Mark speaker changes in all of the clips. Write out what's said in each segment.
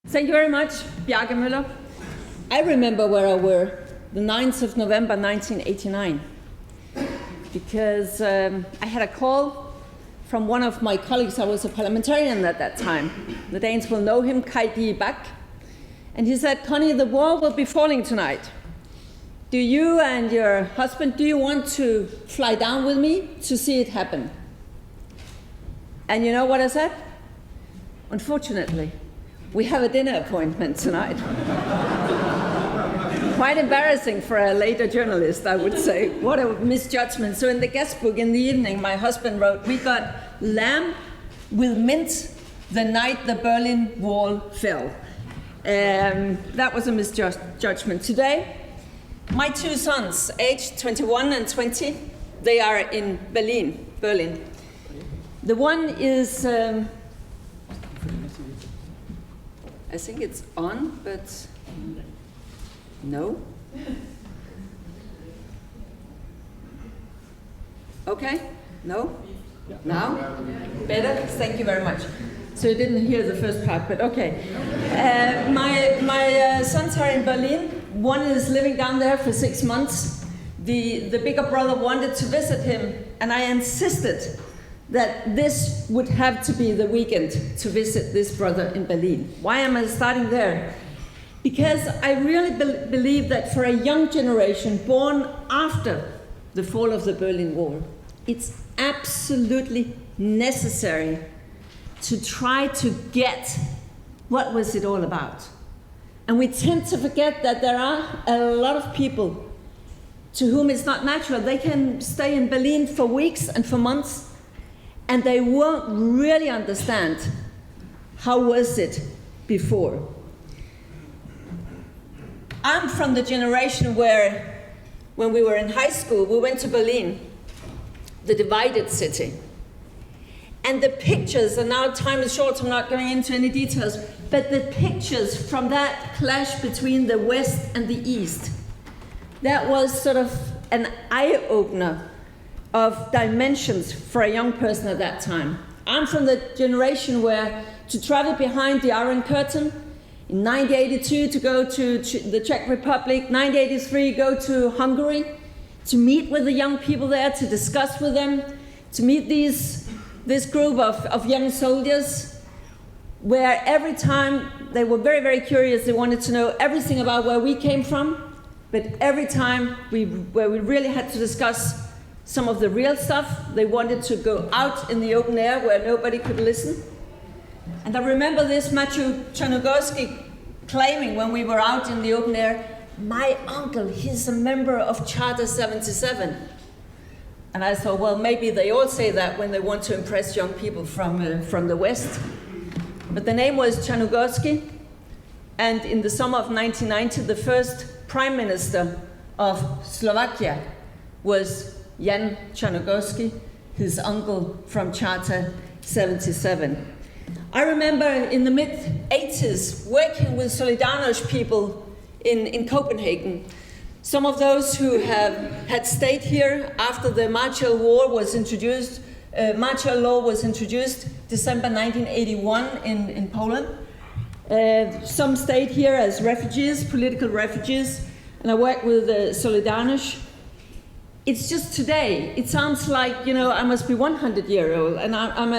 Speaker 1: Thank you very much, Bjarke Møller. I remember where I were the 9th of November 1989 because I had a call from one of my colleagues. I was a parliamentarian at that time. The Danes will know him, Kai Bak. And he said, Connie, the wall will be falling tonight. Do you and your husband, do you want to fly down with me to see it happen? And you know what I said? Unfortunately, we have a dinner appointment tonight. Quite embarrassing for a later journalist, I would say. What a misjudgment. So in the guest book in the evening, my husband wrote, we got lamb with mint the night the Berlin Wall fell. That was a misjudgment. Today, my two sons, aged 21 and 20, they are in Berlin. The one is, I think it's on, but no. Okay, no? Now? Better? Thank you very much. So you didn't hear the first part, but okay. My sons are in Berlin. One is living down there for 6 months. The bigger brother wanted to visit him, and I insisted that this would have to be the weekend to visit this brother in Berlin. Why am I starting there? Because I really believe that for a young generation born after the fall of the Berlin Wall, it's absolutely necessary to try to get what was it all about. And we tend to forget that there are a lot of people to whom it's not natural. They can stay in Berlin for weeks and for months, and they won't really understand how was it before. I'm from the generation where, when we were in high school, we went to Berlin, the divided city. And the pictures, and now time is short, so I'm not going into any details, but the pictures from that clash between the West and the East, that was sort of an eye-opener of dimensions for a young person at that time. I'm from the generation where to travel behind the Iron Curtain, in 1982 to go to the Czech Republic, 1983 go to Hungary, to meet with the young people there, to discuss with them, to meet this group of young soldiers, where every time they were very, very curious. They wanted to know everything about where we came from, but every time where we really had to discuss some of the real stuff, they wanted to go out in the open air where nobody could listen. And I remember this Maciej Czarnogorski claiming when we were out in the open air, my uncle, he's a member of Charter 77. And I thought, well, maybe they all say that when they want to impress young people from the West. But the name was Czarnogorski, and in the summer of 1990, the first prime minister of Slovakia was Jan Czarnogorski, his uncle from Charter 77. I remember in the mid-80s working with Solidarność people in Copenhagen. Some of those who had stayed here after the martial law was introduced, December 1981 in Poland. Some stayed here as refugees, political refugees, and I worked with Solidarność. It's just today, it sounds like, I must be 100 years old, and I'm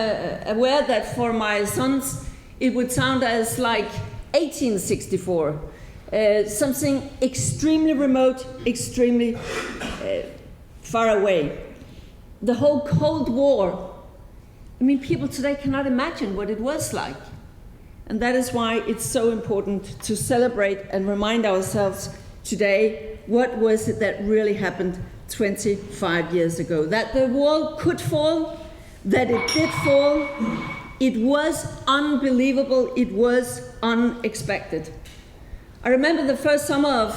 Speaker 1: aware that for my sons, it would sound as like 1864. Something extremely remote, extremely far away. The whole Cold War, people today cannot imagine what it was like. And that is why it's so important to celebrate and remind ourselves today, what was it that really happened 25 years ago? That the wall could fall, that it did fall. It was unbelievable, it was unexpected. I remember the first summer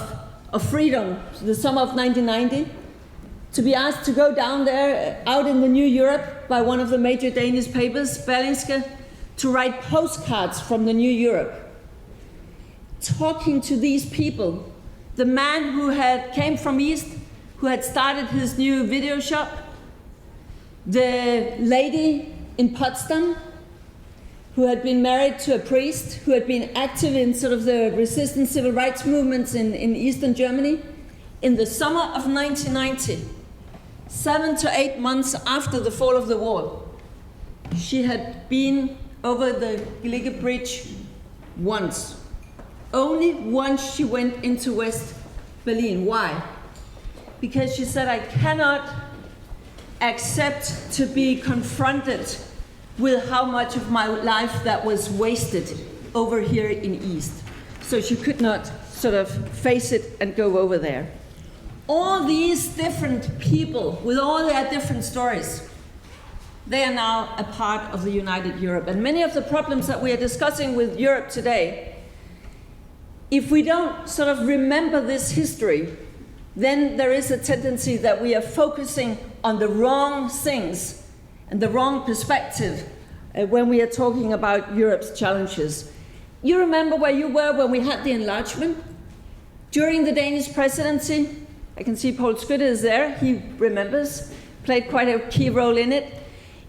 Speaker 1: of freedom, the summer of 1990, to be asked to go down there, out in the New Europe, by one of the major Danish papers, Berlingske, to write postcards from the New Europe. Talking to these people, the man who came from East, who had started his new video shop, the lady in Potsdam, who had been married to a priest, who had been active in sort of the resistance civil rights movements in Eastern Germany. In the summer of 1990, 7 to 8 months after the fall of the wall, she had been over the Gillige Bridge once. Only once she went into West Berlin. Why? Because she said, I cannot accept to be confronted with how much of my life that was wasted over here in East. So she could not sort of face it and go over there. All these different people with all their different stories, they are now a part of the United Europe. And many of the problems that we are discussing with Europe today, if we don't sort of remember this history, then there is a tendency that we are focusing on the wrong things and the wrong perspective when we are talking about Europe's challenges. You remember where you were when we had the enlargement? During the Danish presidency, I can see Poul Skytte is there, he remembers, played quite a key role in it.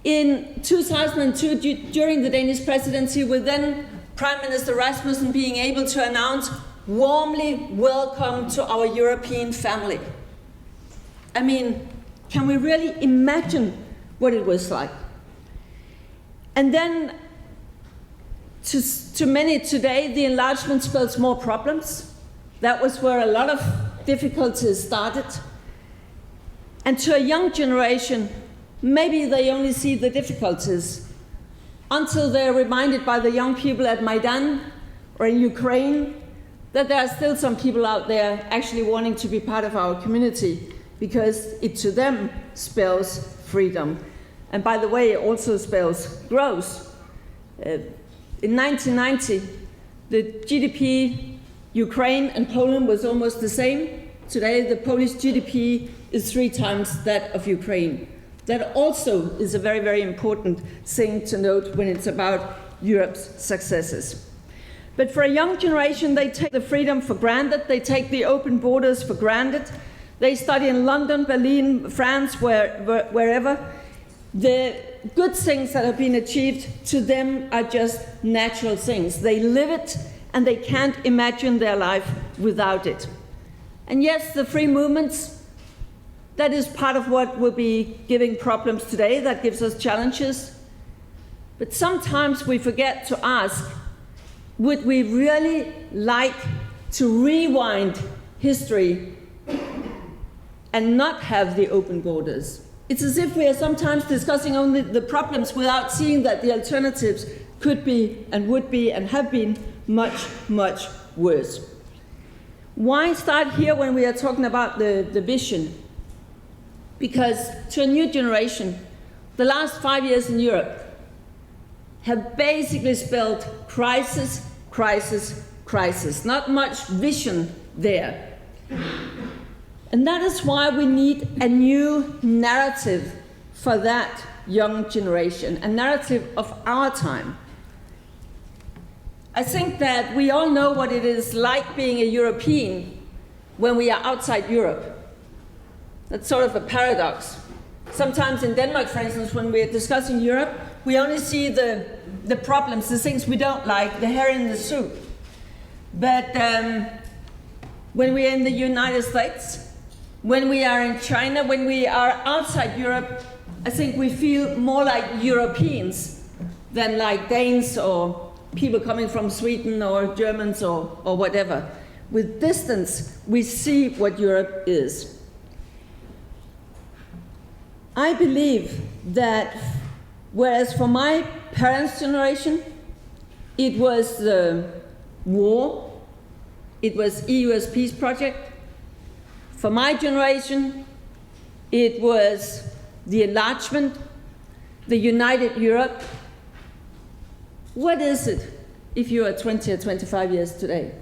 Speaker 1: In 2002, during the Danish presidency, with then Prime Minister Rasmussen being able to announce, warmly welcome to our European family. I mean, can we really imagine what it was like? And then, to many today, the enlargement spells more problems. That was where a lot of difficulties started. And to a young generation, maybe they only see the difficulties until they're reminded by the young people at Maidan or in Ukraine that there are still some people out there actually wanting to be part of our community because it to them spells freedom. And by the way, it also spells growth. In 1990, the GDP, Ukraine and Poland was almost the same. Today, the Polish GDP is 3 times that of Ukraine. That also is a very, very important thing to note when it's about Europe's successes. But for a young generation, they take the freedom for granted. They take the open borders for granted. They study in London, Berlin, France, wherever. The good things that have been achieved to them are just natural things. They live it, and they can't imagine their life without it. And yes, the free movements, that is part of what will be giving problems today, that gives us challenges. But sometimes we forget to ask, would we really like to rewind history and not have the open borders? It's as if we are sometimes discussing only the problems without seeing that the alternatives could be and would be and have been much, much worse. Why start here when we are talking about the vision? Because to a new generation, the last 5 years in Europe have basically spelled crisis, crisis, crisis. Not much vision there. And that is why we need a new narrative for that young generation, a narrative of our time. I think that we all know what it is like being a European when we are outside Europe. That's sort of a paradox. Sometimes in Denmark, for instance, when we're discussing Europe, we only see the problems, the things we don't like, the hair in the soup. But when we are in the United States, when we are in China, when we are outside Europe, I think we feel more like Europeans than like Danes or people coming from Sweden or Germans or whatever. With distance, we see what Europe is. I believe that whereas for my parents' generation, it was the war, it was EU as peace project. For my generation, it was the enlargement, the United Europe. What is it if you are 20 or 25 years today?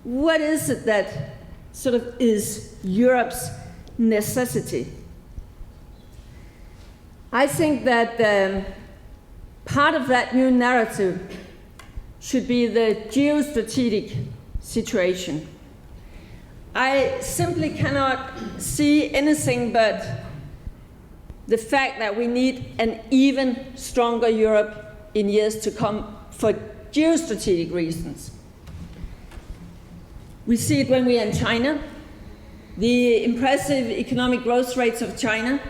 Speaker 1: What is it that sort of is Europe's necessity? I think that part of that new narrative should be the geostrategic situation. I simply cannot see anything but the fact that we need an even stronger Europe in years to come for geostrategic reasons. We see it when we are in China, the impressive economic growth rates of China.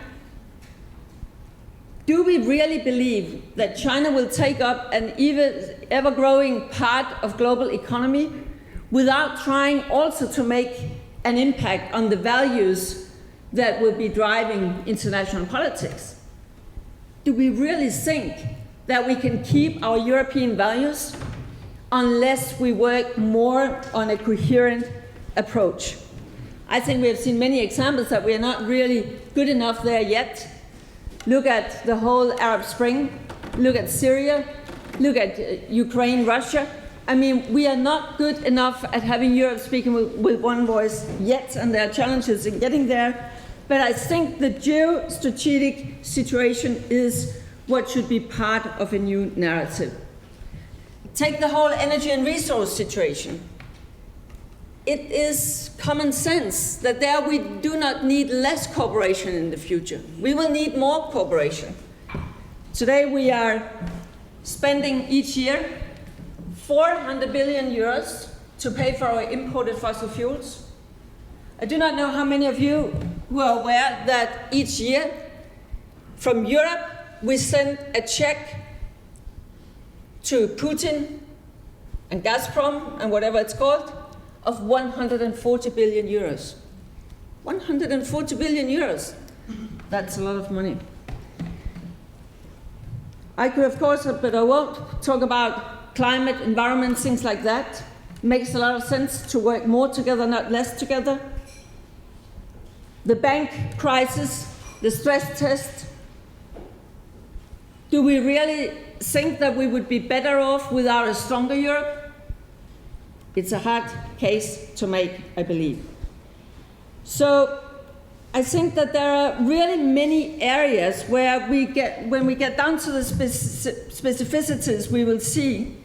Speaker 1: Do we really believe that China will take up an ever-growing part of global economy without trying also to make an impact on the values that will be driving international politics? Do we really think that we can keep our European values unless we work more on a coherent approach? I think we have seen many examples that we are not really good enough there yet. Look at the whole Arab Spring, look at Syria, look at Ukraine, Russia. I mean, we are not good enough at having Europe speaking with one voice yet, and there are challenges in getting there. But I think the geostrategic situation is what should be part of a new narrative. Take the whole energy and resource situation. It is common sense that there we do not need less cooperation in the future. We will need more cooperation. Today we are spending each year 400 billion euros to pay for our imported fossil fuels. I do not know how many of you who are aware that each year from Europe we send a check to Putin and Gazprom and whatever it's called of 140 billion euros. 140 billion euros. That's a lot of money. I could, of course, but I won't talk about climate, environment, things like that. It makes a lot of sense to work more together, not less together. The bank crisis, the stress test. Do we really think that we would be better off without a stronger Europe? It's a hard case to make, I believe. So I think that there are really many areas where when we get down to the specificities, we will see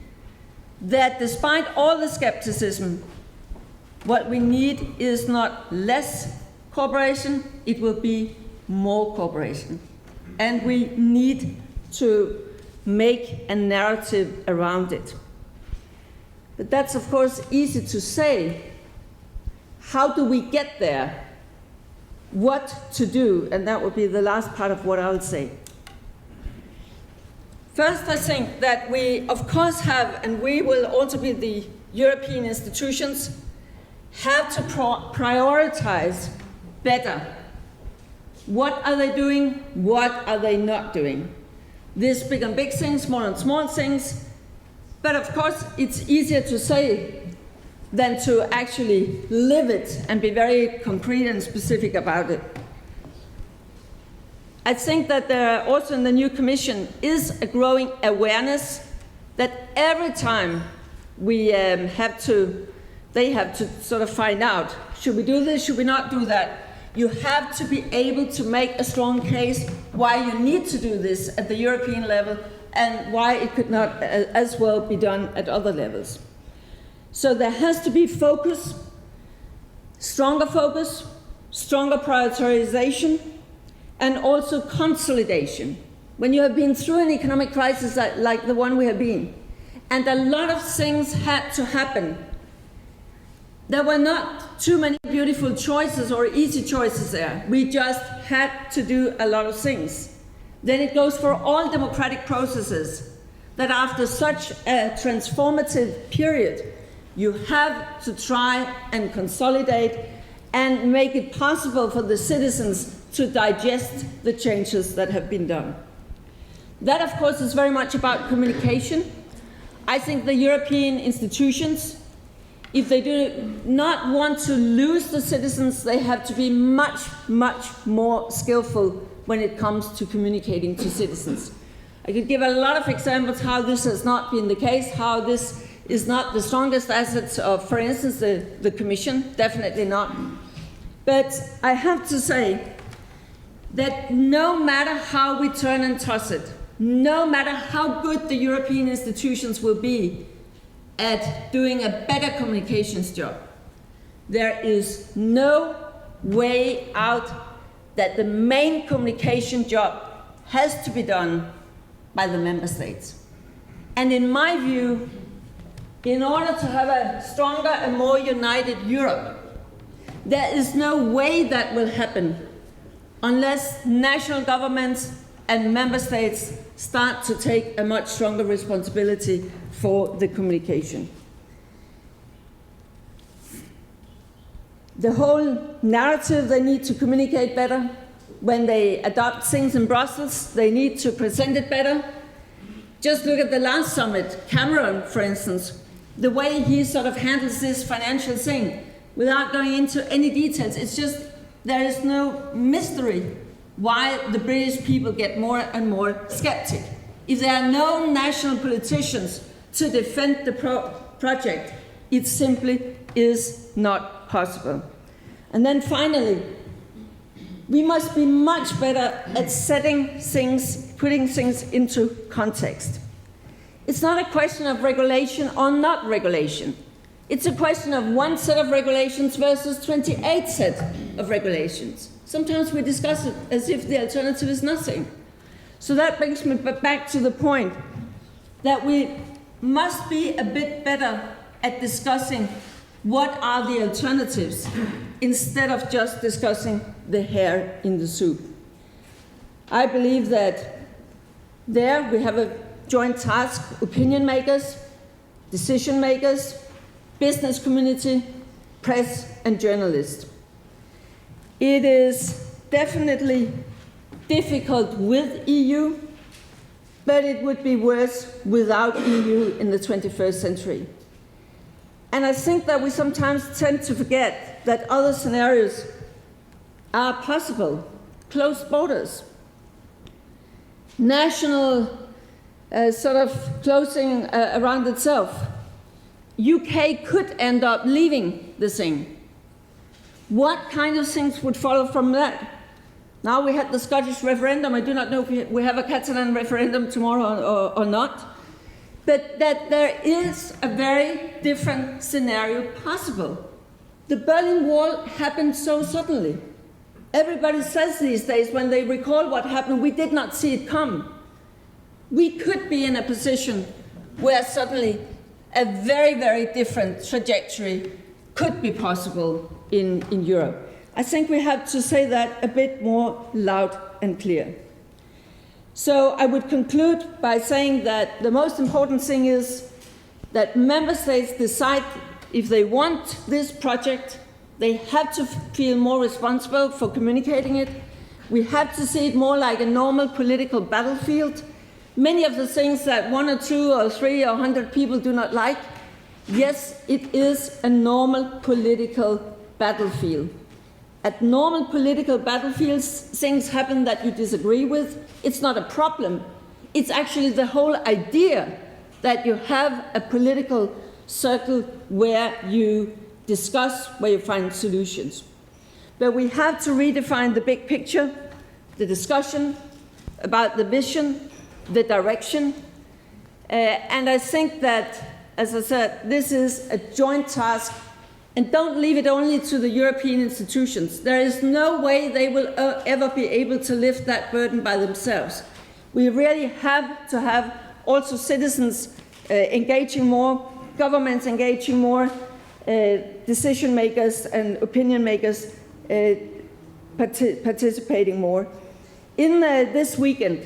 Speaker 1: that despite all the skepticism, what we need is not less cooperation, it will be more cooperation. And we need to make a narrative around it. But that's, of course, easy to say. How do we get there? What to do? And that would be the last part of what I'll say. First, I think that we, of course, have, and we will also be the European institutions, have to prioritize better. What are they doing? What are they not doing? This big on big things, small on small things. But of course, it's easier to say than to actually live it and be very concrete and specific about it. I think that there also in the new Commission is a growing awareness that every time we they have to sort of find out, should we do this, should we not do that? You have to be able to make a strong case why you need to do this at the European level and why it could not as well be done at other levels. So there has to be focus, stronger prioritization, and also consolidation. When you have been through an economic crisis like the one we have been, and a lot of things had to happen, there were not too many beautiful choices or easy choices there. We just had to do a lot of things. Then it goes for all democratic processes that after such a transformative period, you have to try and consolidate and make it possible for the citizens to digest the changes that have been done. That, of course, is very much about communication. I think the European institutions, if they do not want to lose the citizens, they have to be much, much more skillful when it comes to communicating to citizens. I could give a lot of examples how this has not been the case, how this is not the strongest assets of, for instance, the Commission, definitely not. But I have to say that no matter how we turn and toss it, no matter how good the European institutions will be at doing a better communications job, there is no way out that the main communication job has to be done by the member states. And in my view, in order to have a stronger and more united Europe, there is no way that will happen unless national governments and member states start to take a much stronger responsibility for the communication. The whole narrative, they need to communicate better. When they adopt things in Brussels, they need to present it better. Just look at the last summit, Cameron, for instance, the way he sort of handles this financial thing without going into any details. It's just, there is no mystery why the British people get more and more skeptic. If there are no national politicians to defend the project, it simply is not possible. And then finally, we must be much better at setting things, putting things into context. It's not a question of regulation or not regulation. It's a question of one set of regulations versus 28 sets of regulations. Sometimes we discuss it as if the alternative is nothing. So that brings me back to the point that we must be a bit better at discussing what are the alternatives instead of just discussing the hair in the soup. I believe that there we have a joint task, opinion makers, decision makers, business community, press and journalists. It is definitely difficult with EU, but it would be worse without EU in the 21st century. And I think that we sometimes tend to forget that other scenarios are possible. Closed borders, national sort of closing around itself. UK could end up leaving the thing. What kind of things would follow from that? Now we had the Scottish referendum. I do not know if we have a Catalan referendum tomorrow or not. But that there is a very different scenario possible. The Berlin Wall happened so suddenly. Everybody says these days when they recall what happened, we did not see it come. We could be in a position where suddenly a very, very different trajectory could be possible in Europe. I think we have to say that a bit more loud and clear. So I would conclude by saying that the most important thing is that member states decide if they want this project. They have to feel more responsible for communicating it. We have to see it more like a normal political battlefield. Many of the things that 1 or 2 or 3 or 100 people do not like, yes, it is a normal political battlefield. At normal political battlefields, things happen that you disagree with. It's not a problem. It's actually the whole idea that you have a political circle where you discuss, where you find solutions. But we have to redefine the big picture, the discussion about the vision, the direction. And I think that, as I said, this is a joint task. And don't leave it only to the European institutions. There is no way they will ever be able to lift that burden by themselves. We really have to have also citizens engaging more, governments engaging more, decision makers and opinion makers participating more. In this weekend,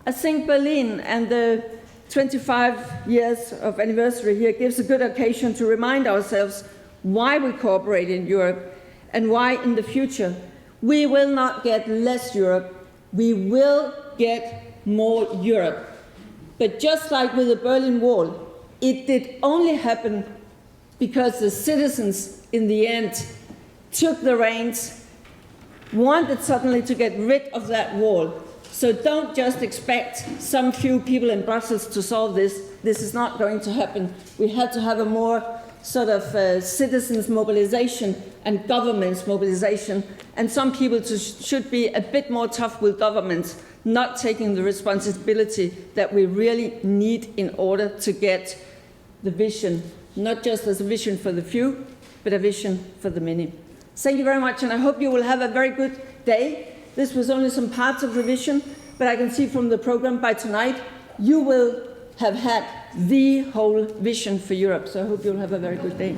Speaker 1: I think Berlin and the 25 years of anniversary here gives a good occasion to remind ourselves why we cooperate in Europe and why in the future we will not get less Europe, we will get more Europe. But just like with the Berlin Wall, it did only happen because the citizens in the end took the reins, wanted suddenly to get rid of that wall. So don't just expect some few people in Brussels to solve this. This is not going to happen. We have to have a more sort of citizens' mobilization and governments' mobilization, and some people should be a bit more tough with governments, not taking the responsibility that we really need in order to get the vision, not just as a vision for the few, but a vision for the many. Thank you very much, and I hope you will have a very good day. This was only some parts of the vision, but I can see from the program by tonight you will have had the whole vision for Europe. So I hope you'll have a very good day.